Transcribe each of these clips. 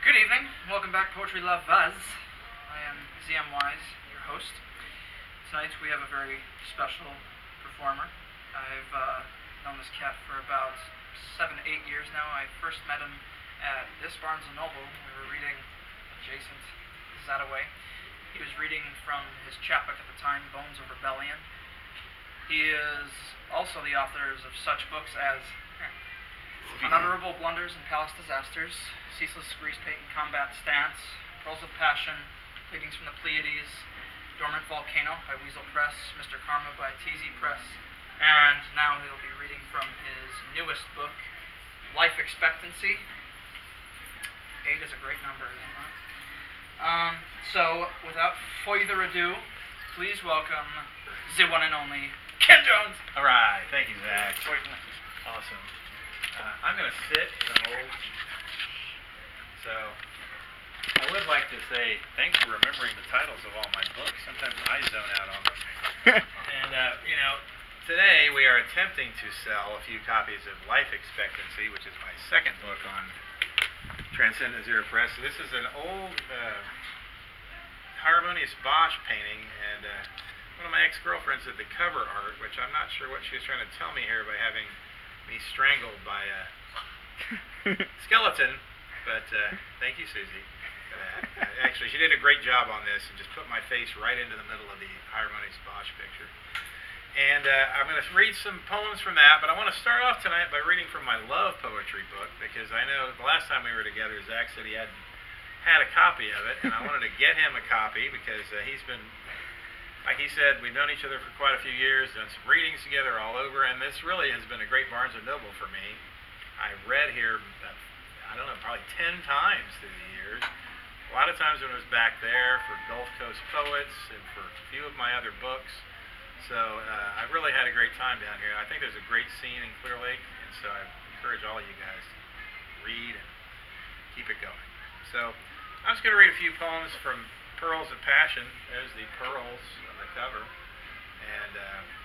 Good evening. Welcome back, Poetry Love Buzz. I am ZM Wise, your host. Tonight we have a very special performer. I've known this cat for about 7-8 years now. I first met him at this Barnes & Noble. We were reading adjacent Zadaway. He was reading from his chapbook at the time, Bones of Rebellion. He is also the author of such books as Unutterable Blunders and Palace Disasters, Ceaseless Grease Paint and Combat Stance, Pearls of Passion, Pleadings from the Pleiades, Dormant Volcano by Weasel Press, Mr. Karma by TZ Press, and now he'll be reading from his newest book, Life Expectancy. 8 is a great number, isn't it? So, without further ado, please welcome the one and only Ken Jones. All right, thank you, Zach. Awesome. I'm going to sit as I'm old. So, I would like to say thanks for remembering the titles of all my books. Sometimes I zone out on them. And, today we are attempting to sell a few copies of Life Expectancy, which is my second book on Transcendent Zero Press. So this is an old Harmonious Bosch painting, and one of my ex-girlfriends did the cover art, which I'm not sure what she was trying to tell me here by having me strangled by a skeleton, but thank you, Susie, for that. Actually, she did a great job on this and just put my face right into the middle of the Harmonious Bosch picture. And I'm going to read some poems from that, but I want to start off tonight by reading from my love poetry book, because I know the last time we were together, Zach said he had a copy of it, and I wanted to get him a copy because he's been, like he said, we've known each other for quite a few years, done some readings together all over, and this really has been a great Barnes & Noble for me. I read here, I don't know, probably 10 times through the years. A lot of times when it was back there for Gulf Coast Poets and for a few of my other books. So I really had a great time down here. I think there's a great scene in Clear Lake, and so I encourage all of you guys to read and keep it going. So I'm just going to read a few poems from Pearls of Passion. There's the pearls on the cover, and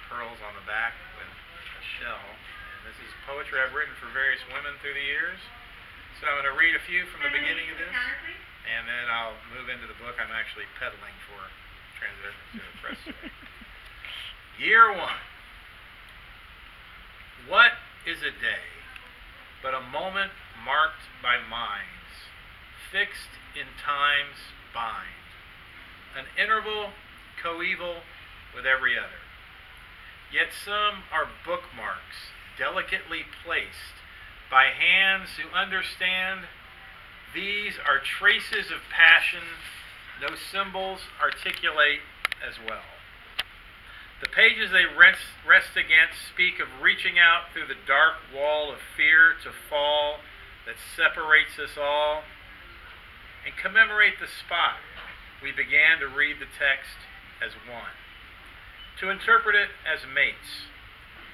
pearls on the back with a shell. And this is poetry I've written for various women through the years. So I'm going to read a few from the beginning of this, and then I'll move into the book I'm actually peddling for Transcendent Zero Press today. Year 1. What is a day but a moment marked by minds, fixed in time's bind, an interval coeval with every other? Yet some are bookmarks delicately placed by hands who understand these are traces of passion no symbols articulate as well. The pages they rest against speak of reaching out through the dark wall of fear to fall that separates us all, and commemorate the spot we began to read the text as one, to interpret it as mates,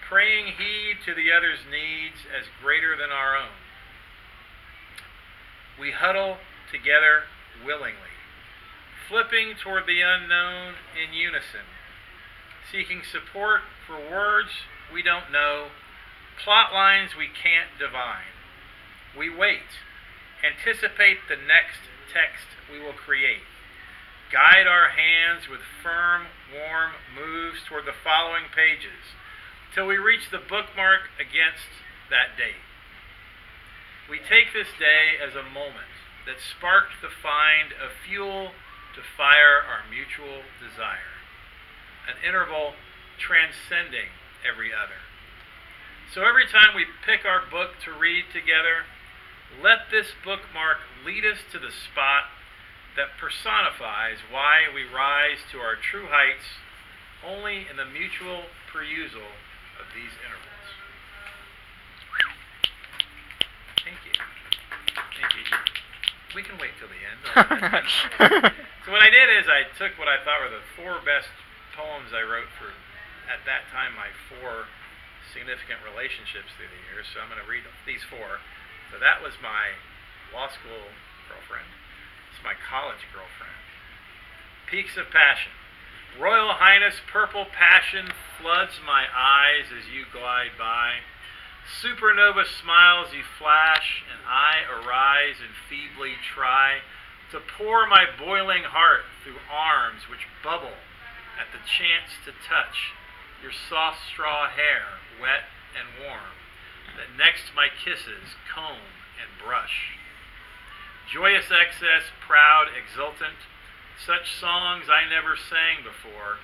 praying heed to the other's needs as greater than our own. We huddle together willingly, flipping toward the unknown in unison, seeking support for words we don't know, plot lines we can't divine. We wait, anticipate the next text we will create, guide our hands with firm, warm moves toward the following pages, till we reach the bookmark against that date. We take this day as a moment that sparked the find of fuel to fire our mutual desire, an interval transcending every other. So every time we pick our book to read together, let this bookmark lead us to the spot that personifies why we rise to our true heights only in the mutual perusal of these intervals. Thank you. Thank you. We can wait till the end. So what I did is I took what I thought were the 4 best poems I wrote for, at that time, my 4 significant relationships through the years. So I'm going to read these 4. So that was my law school girlfriend. It's my college girlfriend. Peaks of Passion. Royal Highness, purple passion floods my eyes as you glide by. Supernova smiles you flash, and I arise and feebly try to pour my boiling heart through arms which bubble at the chance to touch your soft straw hair, wet and warm, that next my kisses comb and brush. Joyous excess, proud, exultant, such songs I never sang before.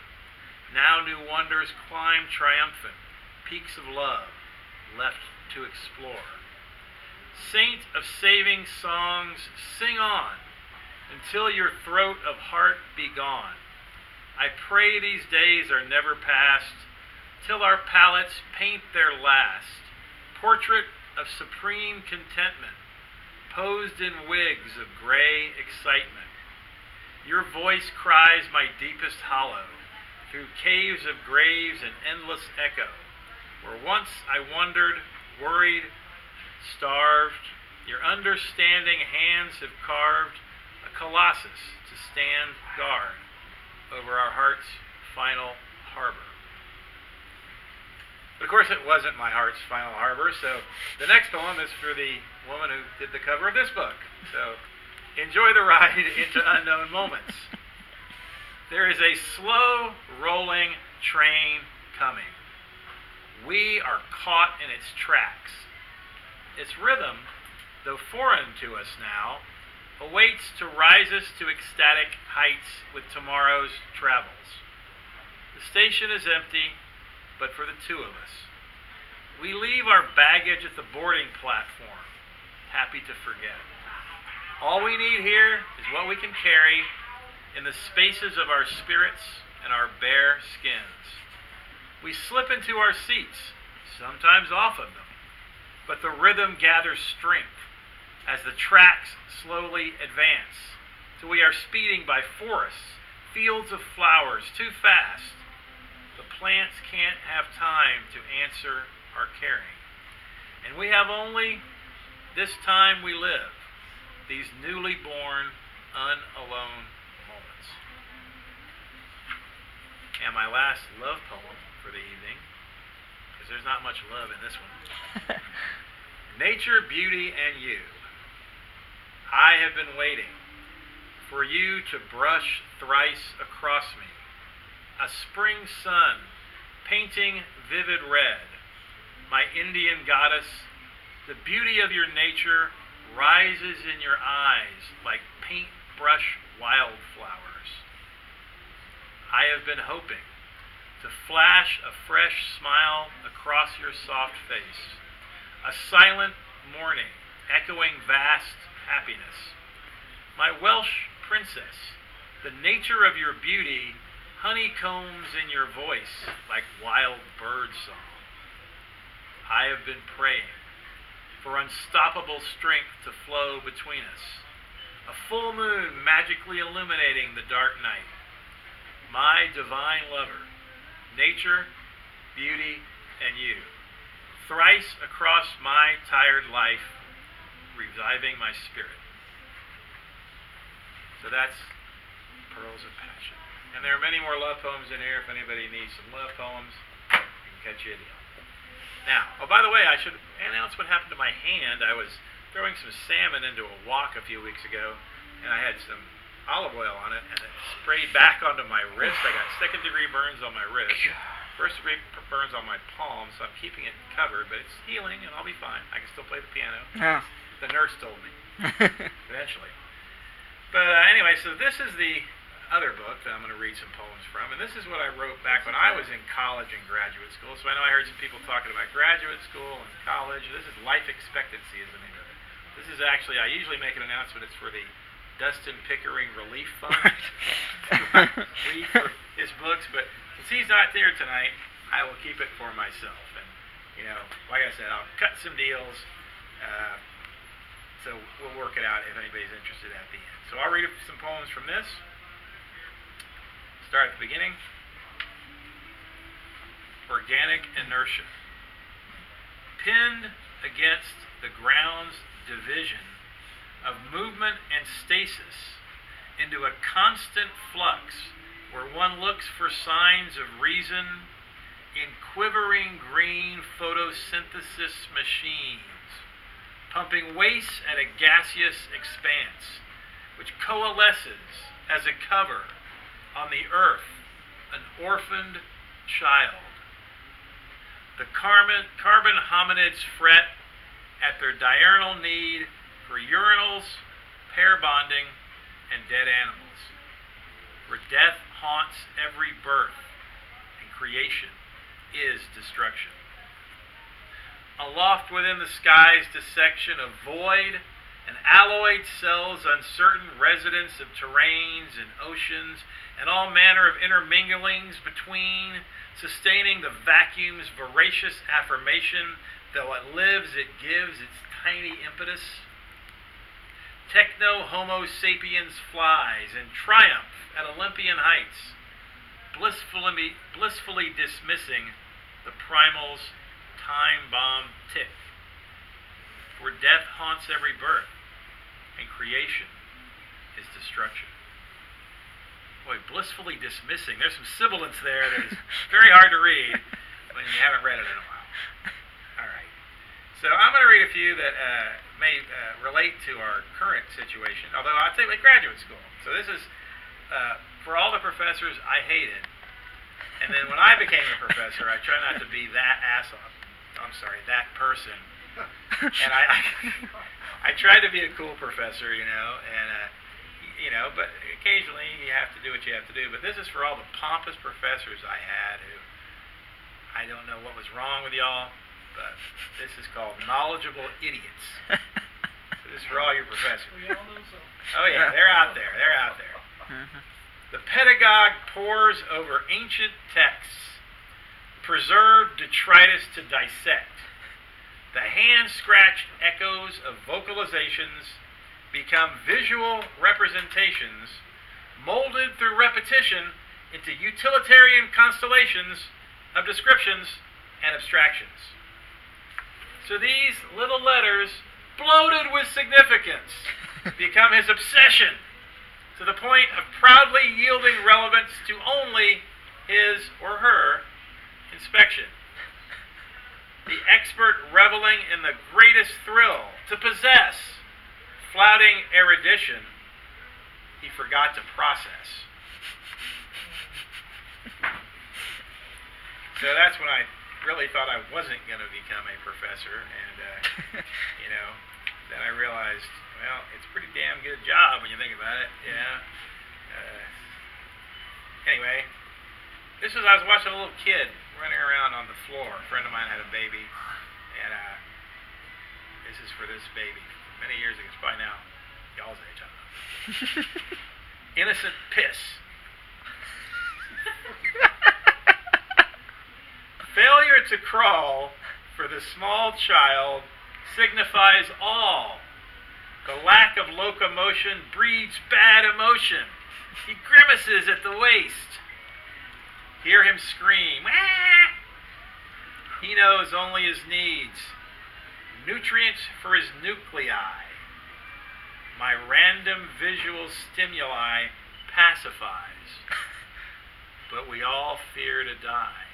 Now new wonders climb triumphant, peaks of love left to explore. Saint of saving songs, sing on until your throat of heart be gone. I pray these days are never past, till our palettes paint their last portrait of supreme contentment, posed in wigs of gray excitement. Your voice cries my deepest hollow through caves of graves and endless echo, where once I wandered, worried, starved. Your understanding hands have carved a colossus to stand guard over our heart's final harbor. But of course it wasn't my heart's final harbor, so the next poem is for the woman who did the cover of this book. So enjoy the ride into unknown moments. There is a slow rolling train coming. We are caught in its tracks. Its rhythm, though foreign to us now, awaits to rise us to ecstatic heights with tomorrow's travels. The station is empty, but for the two of us. We leave our baggage at the boarding platform, happy to forget. All we need here is what we can carry in the spaces of our spirits and our bare skins. We slip into our seats, sometimes off of them, but the rhythm gathers strength as the tracks slowly advance, till we are speeding by forests, fields of flowers, too fast. The plants can't have time to answer our caring. And we have only this time we live, these newly born, unalone moments. And my last love poem for the evening, because there's not much love in this one. Nature, beauty, and you. I have been waiting for you to brush thrice across me. A spring sun painting vivid red. My Indian goddess, the beauty of your nature rises in your eyes like paintbrush wildflowers. I have been hoping to flash a fresh smile across your soft face. A silent morning echoing vast happiness. My Welsh princess, the nature of your beauty honeycombs in your voice like wild bird song. I have been praying for unstoppable strength to flow between us. A full moon magically illuminating the dark night. My divine lover, nature, beauty, and you. Thrice across my tired life, reviving my spirit. So that's Pearls of Passion. And there are many more love poems in here. If anybody needs some love poems, I can catch you a deal. Now, oh, by the way, I should announce what happened to my hand. I was throwing some salmon into a wok a few weeks ago, and I had some olive oil on it, and it sprayed back onto my wrist. I got second-degree burns on my wrist. First-degree burns on my palm, so I'm keeping it covered, but it's healing, and I'll be fine. I can still play the piano. Yeah. The nurse told me. Eventually. But anyway, so this is the other book that I'm going to read some poems from, and this is what I wrote back when I was in college and graduate school. So I know I heard some people talking about graduate school and college. This is Life Expectancy is the name of it. This is actually, I usually make an announcement, it's for the Dustin Pickering Relief Fund. Read for his books, but since he's not there tonight, I will keep it for myself. And, you know, like I said, I'll cut some deals, so we'll work it out if anybody's interested at the end. So I'll read some poems from this. Start at the beginning. Organic inertia. Pinned against the ground's division of movement and stasis into a constant flux where one looks for signs of reason in quivering green photosynthesis machines, pumping waste at a gaseous expanse, which coalesces as a cover on the earth, an orphaned child. The carbon hominids fret at their diurnal need for urinals, pair bonding, and dead animals, where death haunts every birth and creation is destruction. Aloft within the sky's dissection of void and alloyed cells, uncertain residents of terrains and oceans, and all manner of interminglings between, sustaining the vacuum's voracious affirmation that what lives it gives its tiny impetus. Techno-Homo sapiens flies in triumph at Olympian heights, blissfully dismissing the primal's time bomb tick. For death haunts every birth, and creation is destruction. Boy, blissfully dismissing. There's some sibilance there that is very hard to read when you haven't read it in a while. All right. So I'm going to read a few that may relate to our current situation, although I'd say like graduate school. So this is for all the professors I hated. And then when I became a professor, I try not to be that that person. And I tried to be a cool professor, but occasionally you have to do what you have to do. But this is for all the pompous professors I had who, I don't know what was wrong with y'all, but this is called knowledgeable idiots. So this is for all your professors. Oh yeah, they're out there. The pedagogue pores over ancient texts, preserved detritus to dissect. The hand-scratched echoes of vocalizations become visual representations, molded through repetition into utilitarian constellations of descriptions and abstractions. So these little letters, bloated with significance, become his obsession, to the point of proudly yielding relevance to only his or her inspection. The expert reveling in the greatest thrill to possess, flouting erudition he forgot to process. So that's when I really thought I wasn't going to become a professor, and then I realized, well, it's a pretty damn good job when you think about it. Anyway, I was watching a little kid running around on the floor. A friend of mine had a baby, and this is for this baby. Many years ago, it's probably now y'all's age, I don't know. Innocent piss. Failure to crawl for the small child signifies all. The lack of locomotion breeds bad emotion. He grimaces at the waist. Hear him scream. Wah! He knows only his needs. Nutrients for his nuclei. My random visual stimuli pacifies. But we all fear to die.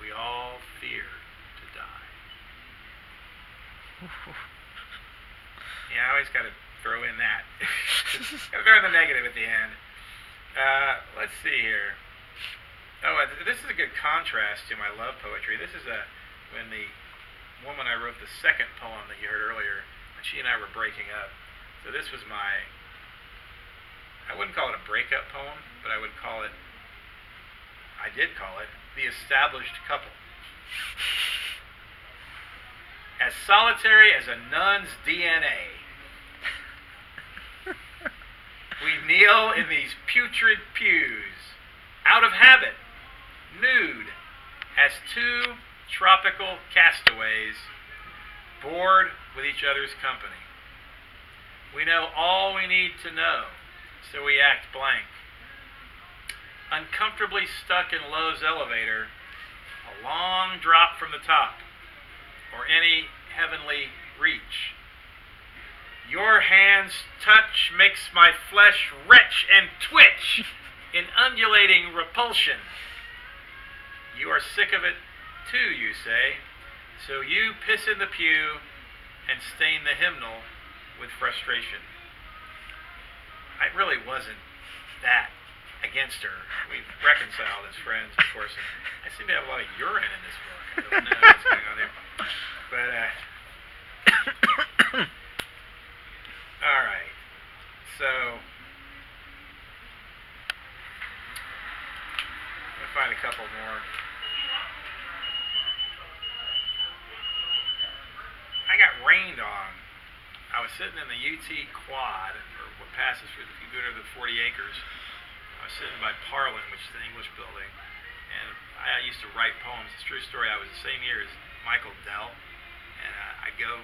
We all fear to die. Yeah, I always got to throw in that. Got to throw in the negative at the end. Let's see here. Oh, this is a good contrast to my love poetry. This is when the woman I wrote the second poem that you heard earlier, when she and I were breaking up. So this was I wouldn't call it a breakup poem, but I did call it The Established Couple. As solitary as a nun's DNA, we kneel in these putrid pews, out of habit, nude, as two tropical castaways, bored with each other's company. We know all we need to know, so we act blank. Uncomfortably stuck in love's elevator, a long drop from the top, or any heavenly reach. Your hand's touch makes my flesh retch and twitch in undulating repulsion. You are sick of it too, you say. So you piss in the pew and stain the hymnal with frustration. I really wasn't that against her. We've reconciled as friends, of course. And I seem to have a lot of urine in this book. I don't know what's going on there. But, all right. So, I'm going to find a couple more. I got rained on. I was sitting in the UT quad, or what passes for, if you go to the 40 acres. I was sitting by Parlin, which is the English building, and I used to write poems. It's a true story. I was the same year as Michael Dell, and I'd go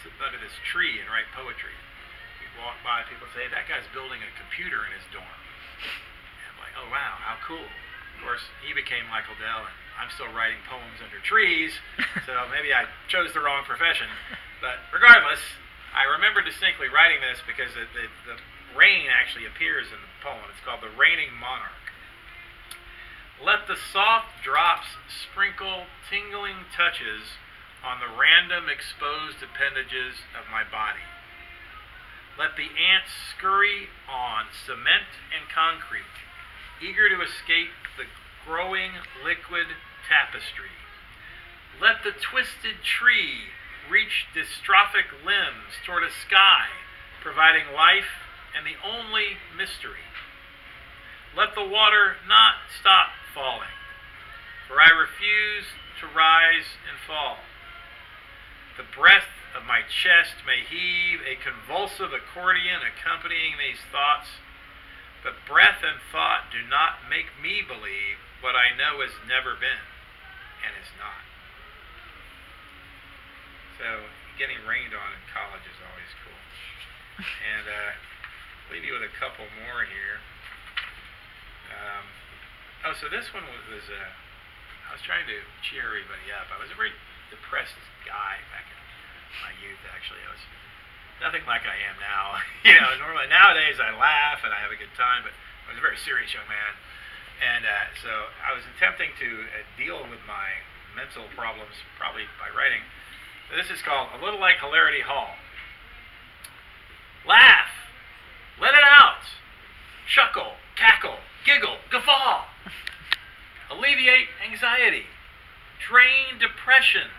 sit under this tree and write poetry. We'd walk by, people say, hey, that guy's building a computer in his dorm. And I'm like, oh, wow, how cool. Of course, he became Michael Dell, and I'm still writing poems under trees, so maybe I chose the wrong profession. But regardless, I remember distinctly writing this because the rain actually appears in the poem. It's called The Raining Monarch. Let the soft drops sprinkle tingling touches on the random exposed appendages of my body. Let the ants scurry on cement and concrete, eager to escape the growing liquid tapestry. Let the twisted tree reach dystrophic limbs toward a sky, providing life and the only mystery. Let the water not stop falling, for I refuse to rise and fall. The breath of my chest may heave a convulsive accordion accompanying these thoughts, but breath and thought do not make me believe what I know has never been and is not. So, getting rained on in college is always cool. And I'll leave you with a couple more here. So this one was I was trying to cheer everybody up. I was a very depressed guy back in my youth, actually. I was nothing like I am now. Normally nowadays I laugh and I have a good time, but I was a very serious young man. And so I was attempting to deal with my mental problems probably by writing. This is called A Little Like Hilarity Hall. Laugh! Let it out! Chuckle, cackle, giggle, guffaw! Alleviate anxiety. Drain depression.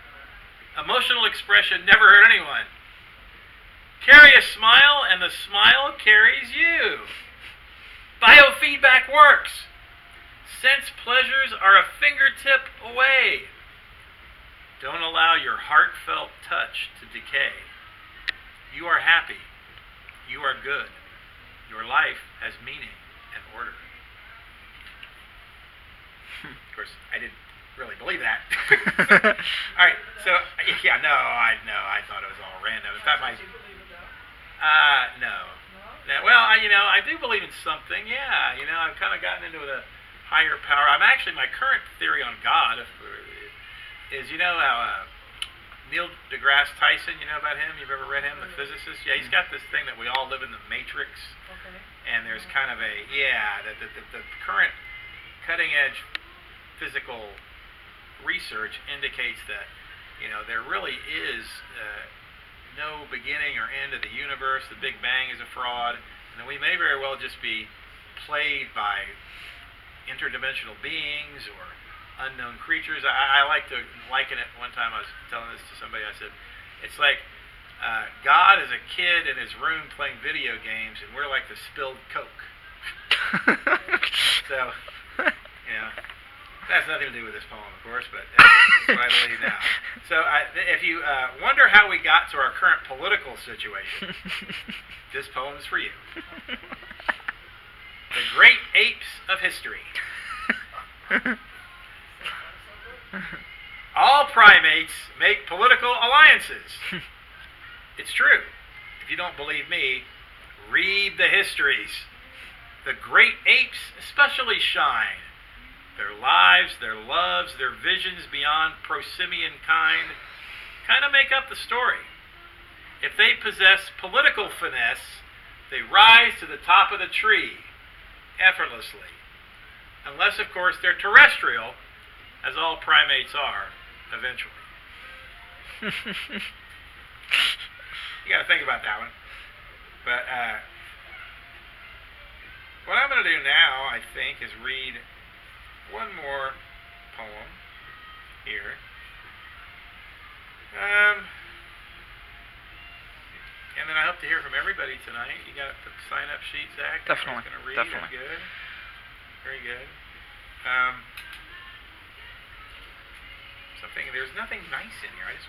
Emotional expression never hurt anyone. Carry a smile and the smile carries you. Biofeedback works. Sense pleasures are a fingertip away. Don't allow your heartfelt touch to decay. You are happy. You are good. Your life has meaning and order. Of course, I didn't really believe that. All right, so I thought it was all random. In fact, no. Well, I do believe in something. Yeah, I've kind of gotten into the higher power. My current theory on God is, how Neil deGrasse Tyson, about him? You've ever read him, the physicist? Yeah, he's got this thing that we all live in the Matrix. Okay. And there's kind of the current cutting edge physical research indicates that, there really is no beginning or end of the universe. The Big Bang is a fraud. And we may very well just be played by interdimensional beings or unknown creatures. I like to liken it. One time I was telling this to somebody. I said, it's like God is a kid in his room playing video games, and we're like the spilled Coke. So, that has nothing to do with this poem, of course, but that's what I believe now. So, if you wonder how we got to our current political situation, this poem is for you. The Great Apes of History. All primates make political alliances. It's true. If you don't believe me, read the histories. The great apes especially shine. Their lives, their loves, their visions beyond prosimian kind of make up the story. If they possess political finesse, they rise to the top of the tree effortlessly. Unless, of course, they're terrestrial, as all primates are, eventually. You got to think about that one. But what I'm going to do now, I think, is read one more poem here. And then I hope to hear from everybody tonight. You got the sign-up sheet, Zach? Definitely. Going to read. Definitely. Good. Very good. There's nothing nice in here. I just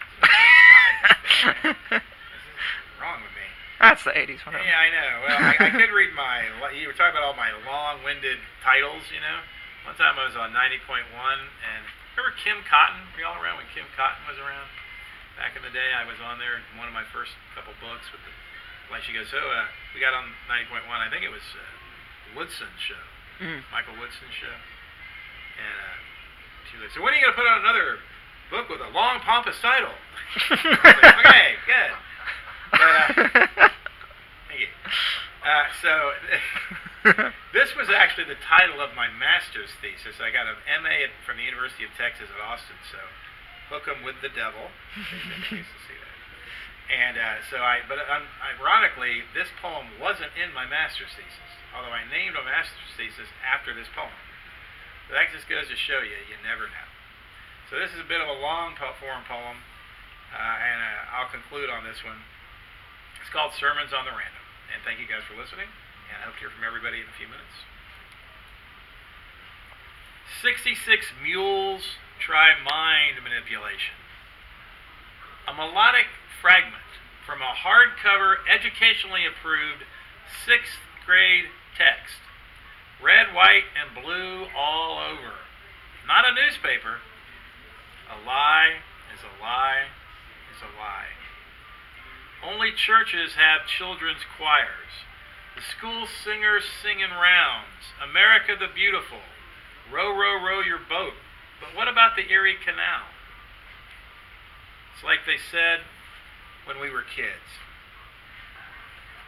this is wrong with me. That's the 80s. Whatever. Yeah, I know. Well, I could read you were talking about all my long-winded titles, you know. One time I was on 90.1, and remember Kim Cotton? Were y'all around when Kim Cotton was around? Back in the day, I was on there in one of my first couple books with she goes, so we got on 90.1, I think it was Woodson's show, Michael Woodson's show. And she was like, so when are you going to put out another book with a long, pompous title? I was like, okay, good. But, thank you. This was actually the title of my master's thesis. I got an MA from the University of Texas at Austin, so hook 'em with the devil. Used to see that. And ironically, this poem wasn't in my master's thesis, although I named a master's thesis after this poem. So that just goes to show you, you never know. So this is a bit of a long form poem, and I'll conclude on this one. It's called Sermons on the Random. And thank you guys for listening, and I hope to hear from everybody in a few minutes. 66 mules try mind manipulation. A melodic fragment from a hardcover, educationally approved 6th grade text. Red, white, and blue all over. Not a newspaper. A lie is a lie is a lie. Only churches have children's choirs. The school singers sing in rounds. America the Beautiful. Row, row, row your boat. But what about the Erie Canal? It's like they said when we were kids.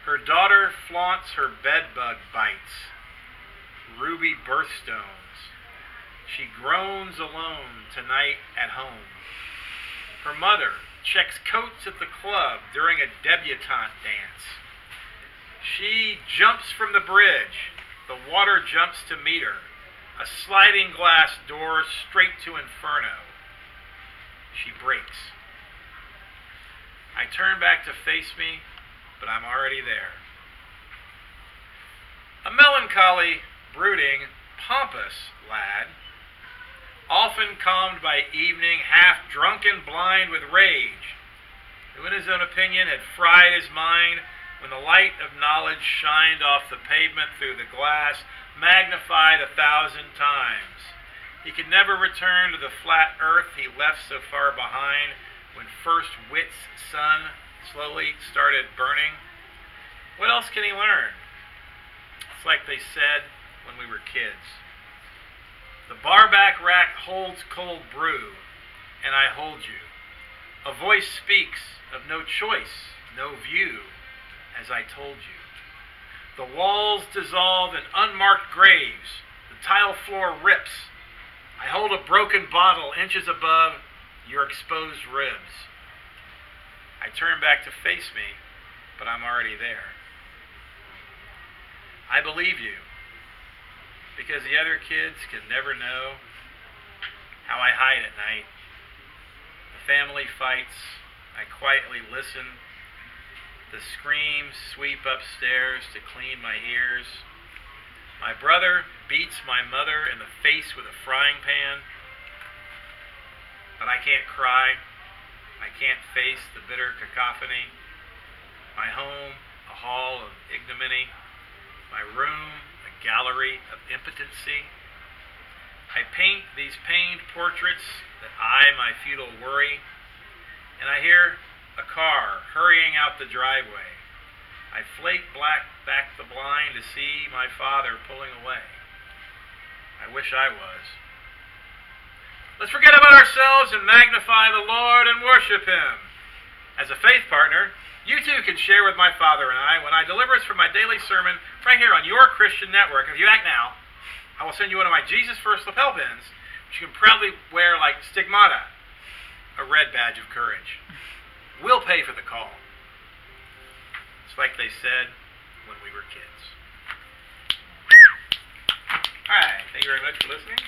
Her daughter flaunts her bedbug bites. Ruby birthstones. She groans alone tonight at home. Her mother checks coats at the club during a debutante dance. She jumps from the bridge. The water jumps to meet her. A sliding glass door straight to inferno. She breaks. I turn back to face me, but I'm already there. A melancholy, brooding, pompous lad, often calmed by evening, half drunken, blind with rage, who in his own opinion had fried his mind when the light of knowledge shined off the pavement through the glass, magnified 1,000 times. He could never return to the flat earth he left so far behind when first wit's sun slowly started burning. What else can he learn? It's like they said when we were kids. The barback rack holds cold brew, and I hold you. A voice speaks of no choice, no view, as I told you. The walls dissolve in unmarked graves. The tile floor rips. I hold a broken bottle inches above your exposed ribs. I turn back to face me, but I'm already there. I believe you, because the other kids can never know how I hide at night. The family fights. I quietly listen. The screams sweep upstairs to clean my ears. My brother beats my mother in the face with a frying pan. But I can't cry. I can't face the bitter cacophony. My home, a hall of ignominy. My room, a gallery of impotency. I paint these pained portraits that eye my futile worry, and I hear a car hurrying out the driveway. I flake back the blind to see my father pulling away. I wish I was. Let's forget about ourselves and magnify the Lord and worship Him. As a faith partner, you too can share with my father and I when I deliver us from my daily sermon right here on your Christian network. If you act now, I will send you one of my Jesus First lapel pins She can proudly wear, like stigmata, a red badge of courage. We'll pay for the call. It's like they said when we were kids. All right. Thank you very much for listening.